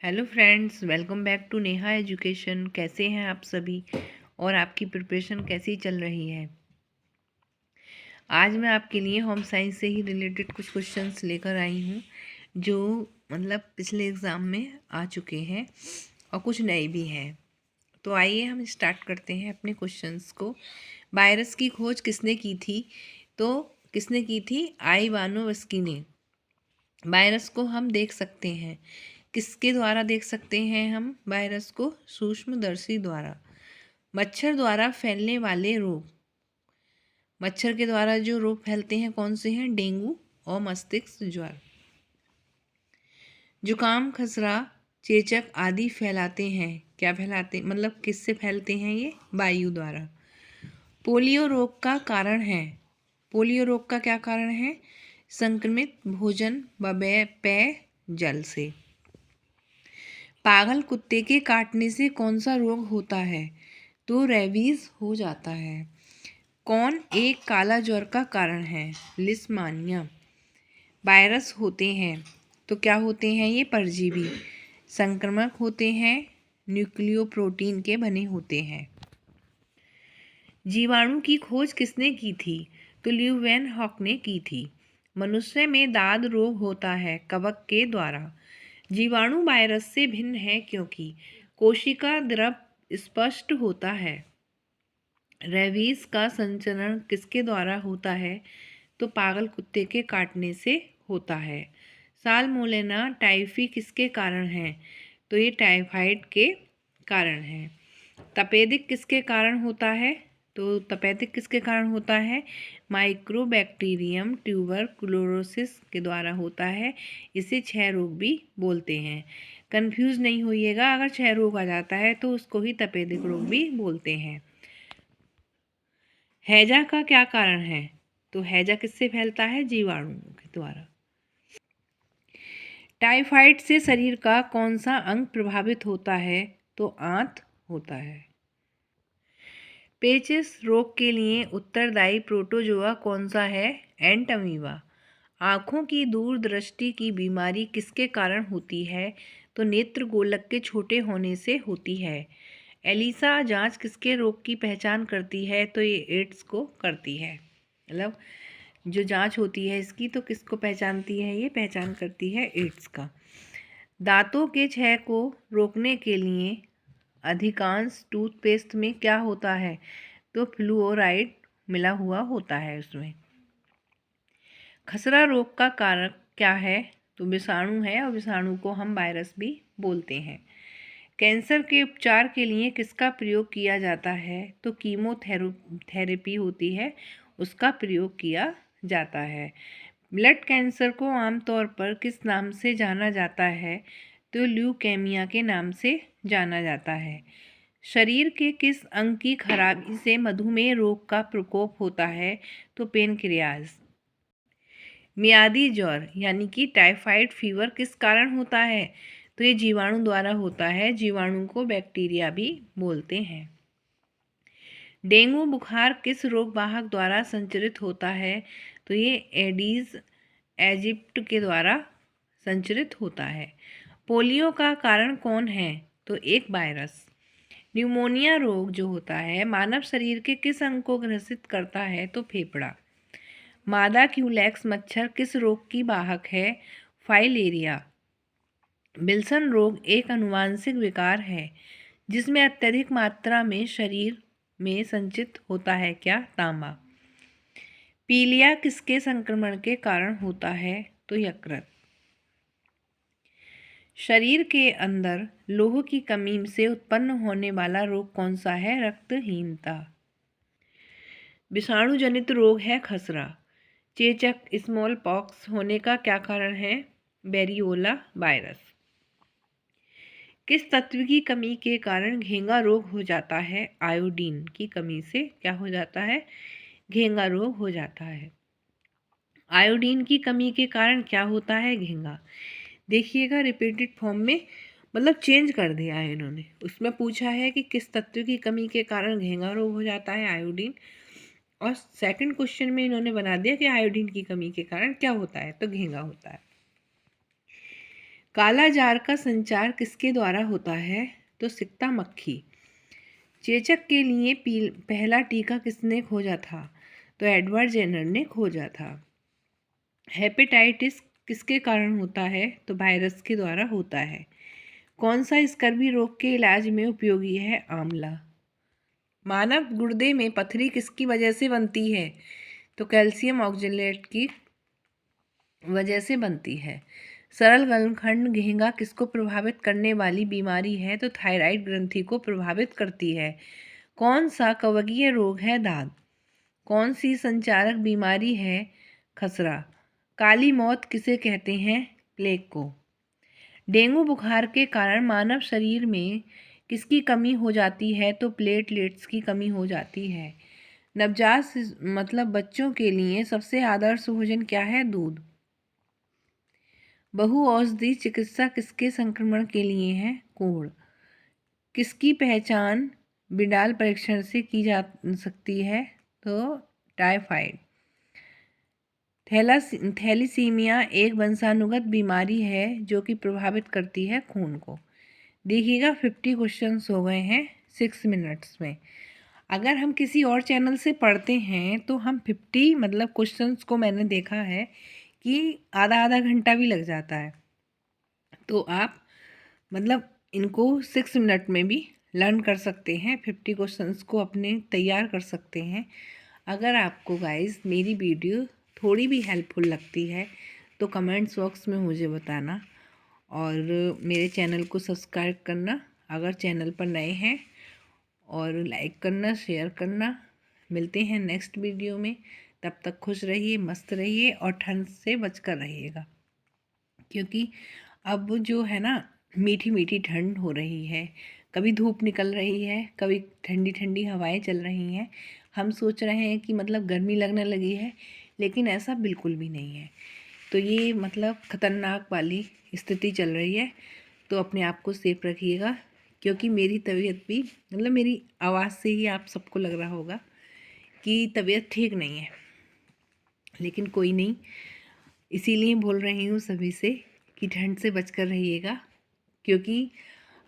Hello friends, welcome back to Neha education. कैसे हैं आप सभी और आपकी प्रिपरेशन कैसी चल रही है। आज मैं आपके लिए होम साइंस से ही रिलेटेड कुछ क्वेश्चंस लेकर आई हूँ जो पिछले एग्ज़ाम में आ चुके हैं और कुछ नए भी हैं। तो आइए हम स्टार्ट करते हैं अपने क्वेश्चंस को। वायरस की खोज किसने की थी? तो किसने की थी? आइवानोवस्की ने। वायरस को हम देख सकते हैं, किसके द्वारा देख सकते हैं हम वायरस को? सूक्ष्मदर्शी द्वारा। मच्छर द्वारा फैलने वाले रोग, मच्छर के द्वारा जो रोग फैलते हैं कौन से हैं? डेंगू और मस्तिष्क ज्वर। जुकाम, खसरा, चेचक आदि फैलाते हैं, क्या फैलाते किससे फैलते हैं ये? वायु द्वारा। पोलियो रोग का कारण है, पोलियो रोग का क्या कारण है? संक्रमित भोजन व पेय जल से। पागल कुत्ते के काटने से कौन सा रोग होता है? तो रेबीज हो जाता है। कौन एक काला ज्वर का कारण है? लिस्मानिया। वायरस होते हैं तो क्या होते हैं ये? परजीवी। संक्रमक होते हैं, न्यूक्लियोप्रोटीन के बने होते हैं। जीवाणु की खोज किसने की थी? तो ल्यूवेनहॉक ने की थी। मनुष्य में दाद रोग होता है कवक के द्वारा। जीवाणु वायरस से भिन्न है क्योंकि कोशिका द्रव स्पष्ट होता है। रेबीज का संचरण किसके द्वारा होता है? तो पागल कुत्ते के काटने से होता है। साल्मोनेला टाइफी किसके कारण है? तो ये टाइफाइड के कारण है। तपेदिक किसके कारण होता है? तो तपेदिक किसके कारण होता है? माइक्रोबैक्टीरियम ट्यूबरकुलोसिस के द्वारा होता है। इसे क्षय रोग भी बोलते हैं। कंफ्यूज नहीं होइएगा, अगर क्षय रोग आ जाता है तो उसको ही तपेदिक रोग भी बोलते हैं। हैजा का क्या कारण है? तो हैजा किससे फैलता है? जीवाणुओं के द्वारा। टाइफाइड से शरीर का कौन सा अंग प्रभावित होता है? तो आंत होता है। पेचिस रोग के लिए उत्तरदायी प्रोटोजोआ कौन सा है? एंटमीबा। आँखों की दूरदृष्टि की बीमारी किसके कारण होती है? तो नेत्र गोलक के छोटे होने से होती है। एलिसा जांच किसके रोग की पहचान करती है? तो ये एड्स को करती है। जो जांच होती है इसकी तो किसको पहचानती है? ये पहचान करती है एड्स का। दांतों के क्षय को रोकने के लिए अधिकांश टूथपेस्ट में क्या होता है? तो फ्लूओराइड मिला हुआ होता है उसमें। खसरा रोग का कारण क्या है? तो विषाणु है और विषाणु को हम वायरस भी बोलते हैं। कैंसर के उपचार के लिए किसका प्रयोग किया जाता है? तो कीमोथेरेपी होती है, उसका प्रयोग किया जाता है। ब्लड कैंसर को आमतौर पर किस नाम से जाना जाता है? तो ल्यूकेमिया के नाम से जाना जाता है। शरीर के किस अंग की खराबी से मधुमेह रोग का प्रकोप होता है? तो पेनक्रियाज। मियादी ज्वर यानी कि टाइफाइड फीवर किस कारण होता है? तो ये जीवाणु द्वारा होता है। जीवाणु को बैक्टीरिया भी बोलते हैं। डेंगू बुखार किस रोग वाहक द्वारा संचरित होता है? तो ये एडीज एजिप्ट के द्वारा संचरित होता है। पोलियो का कारण कौन है? तो एक वायरस। न्यूमोनिया रोग जो होता है मानव शरीर के किस अंग को ग्रसित करता है? तो फेफड़ा। मादा क्यूलेक्स मच्छर किस रोग की वाहक है? फाइलेरिया। विल्सन रोग एक आनुवांशिक विकार है जिसमें अत्यधिक मात्रा में शरीर में संचित होता है, क्या? तांबा। पीलिया किसके संक्रमण के कारण होता है? तो यकृत। शरीर के अंदर लोह की कमी से उत्पन्न होने वाला रोग कौन सा है? रक्तहीनता। विषाणु जनित रोग है खसरा। चेचक स्मॉल पॉक्स होने का क्या कारण है? Variola virus. किस तत्व की कमी के कारण घेंगा रोग हो जाता है? आयोडीन की कमी से क्या हो जाता है? घेंगा रोग हो जाता है। आयोडीन की कमी के कारण क्या होता है? घेंगा। देखिएगा रिपीटेड फॉर्म में चेंज कर दिया है इन्होंने। उसमें पूछा है कि किस तत्व की कमी के कारण घेंगा रोग हो जाता है? आयोडीन। और सेकंड क्वेश्चन में इन्होंने बना दिया कि आयोडीन की कमी के कारण क्या होता है? तो घेंगा होता है। काला जार का संचार किसके द्वारा होता है? तो सिकता मक्खी। चेचक के लिए पहला टीका किसने खोजा था? तो एडवर्ड जेनर ने खोजा था। हेपेटाइटिस किसके कारण होता है? तो वायरस के द्वारा होता है। कौन सा स्कर्वी रोग के इलाज में उपयोगी है? आंवला। मानव गुर्दे में पथरी किसकी वजह से बनती है? तो कैल्शियम ऑक्जेलेट की वजह से बनती है। सरल गलनखंड घेंगा किसको प्रभावित करने वाली बीमारी है? तो थायराइड ग्रंथि को प्रभावित करती है। कौन सा कवकीय रोग है? दाद। कौन सी संचारक बीमारी है? खसरा। काली मौत किसे कहते हैं? प्लेग को। डेंगू बुखार के कारण मानव शरीर में किसकी कमी हो जाती है? तो प्लेटलेट्स की कमी हो जाती है। नवजात मतलब बच्चों के लिए सबसे आदर्श भोजन क्या है? दूध। बहुऔषधि चिकित्सा किसके संक्रमण के लिए है? कोढ़। किसकी पहचान बिडाल परीक्षण से की जा सकती है? तो टाइफाइड। थैलीसीमिया एक वंशानुगत बीमारी है जो कि प्रभावित करती है खून को। देखिएगा 50 क्वेश्चंस हो गए हैं 6 मिनट्स में। अगर हम किसी और चैनल से पढ़ते हैं तो हम 50 मतलब क्वेश्चंस को मैंने देखा है कि आधा आधा घंटा भी लग जाता है। तो आप मतलब इनको 6 मिनट में भी लर्न कर सकते हैं, 50 क्वेश्चंस को अपने तैयार कर सकते हैं। अगर आपको गाइस मेरी वीडियो थोड़ी भी हेल्पफुल लगती है तो कमेंट्स बॉक्स में मुझे बताना और मेरे चैनल को सब्सक्राइब करना अगर चैनल पर नए हैं, और लाइक करना, शेयर करना। मिलते हैं नेक्स्ट वीडियो में। तब तक खुश रहिए, मस्त रहिए और ठंड से बचकर रहिएगा, क्योंकि अब जो है ना मीठी मीठी ठंड हो रही है। कभी धूप निकल रही है, कभी ठंडी ठंडी हवाएं चल रही हैं। हम सोच रहे हैं कि मतलब गर्मी लगने लगी है, लेकिन ऐसा बिल्कुल भी नहीं है। तो ये मतलब ख़तरनाक वाली स्थिति चल रही है। तो अपने आप को सेफ रखिएगा, क्योंकि मेरी तबीयत भी मतलब मेरी आवाज़ से ही आप सबको लग रहा होगा कि तबीयत ठीक नहीं है, लेकिन कोई नहीं। इसीलिए बोल रही हूँ सभी से कि ठंड से बचकर रहिएगा, क्योंकि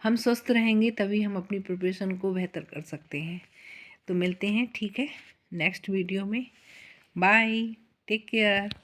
हम स्वस्थ रहेंगे तभी हम अपनी प्रिपरेशन को बेहतर कर सकते हैं। तो मिलते हैं, ठीक है, नेक्स्ट वीडियो में। Bye, take care.